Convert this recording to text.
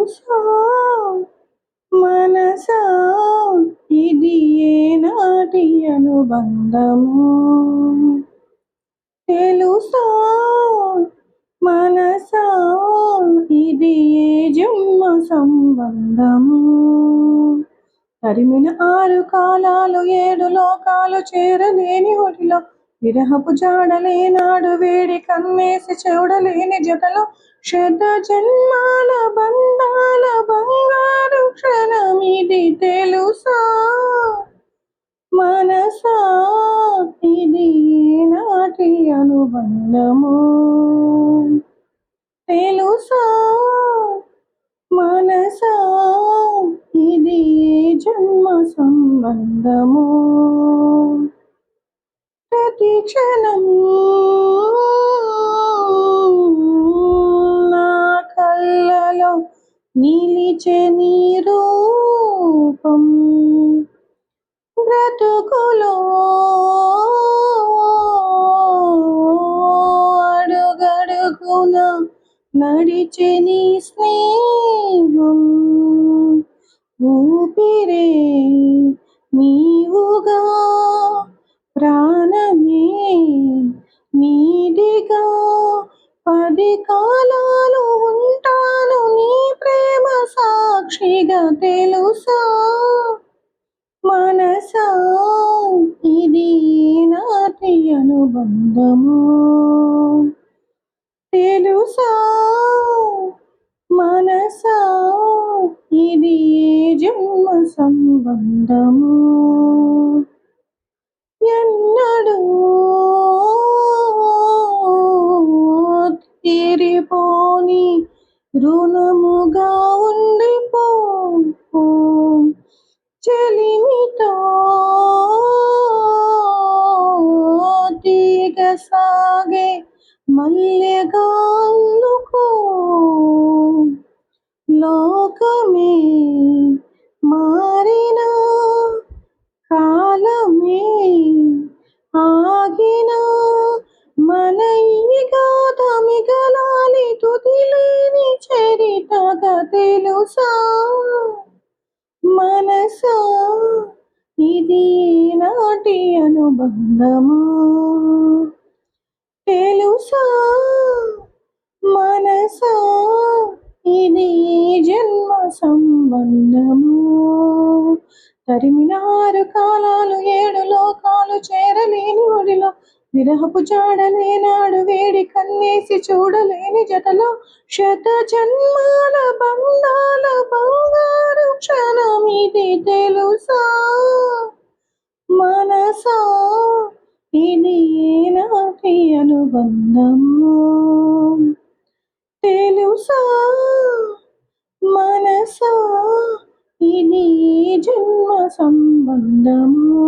తెలుసా మనసా ఇది ఏనాటి అనుబంధము, తెలుసా మనసా ఇది ఏ జన్మ సంబంధము. తరిమిన 6 కాలాలు 7 లోకాలు చేరలేని ఒడిలో, విరహపు జాడలేనాడు వేడి కన్నేసి చూడలేని జతలో, శత జన్మాల బంధాల బంగారు క్షణమిది, తెలుసా మనసా ఇది ఏనాటి అనుబంధము, తెలుసా మనసా ఇది ఏ జన్మ సంబంధము. ప్రతి క్షణం నా కళ్ళలో నిలిచే నీ రూపం, బ్రతుకులో అడుగడుగున నడిచే నీ స్నేహం, ఊపిరే నీవుగా ప్రాణమే నీదిగా, 10 కాలాలు ఉంటాను నీ ప్రేమ సాక్షిగా, తెలుసా మనసా ఇది నాటి అనుబంధము, తెలుసా మనసా ఇది ఏ జన్మ సంబంధము. ఎన్నడూ తీరిపోని రుణముగా ఉండిపో, చెలిమితో తీగ సాగే మల్లెగా అల్లుకో, లోకమే మారినా కాలమే ఆగినా, మన ఈ గాథ మిగలాలి తుదిలేని చరితగా, తెలుసా మనసా ఇది నాటి అనుబంధము, తెలుసా మనసా ఇది జన్మ సంబంధము. తరిమిన 6 కాలాలు 7 లోకాలు చేరలేని ఒడిలో, విరహపు జాడలేనాడు వేడి కన్నేసి చూడలేని జతలో, శత జన్మాల బంధాల బంగారు క్షణమిది, తెలుసా మనసా ఇది ఏనాటి అనుబంధము, తెలుసా మనసా ఇది జన్మ సంబంధము.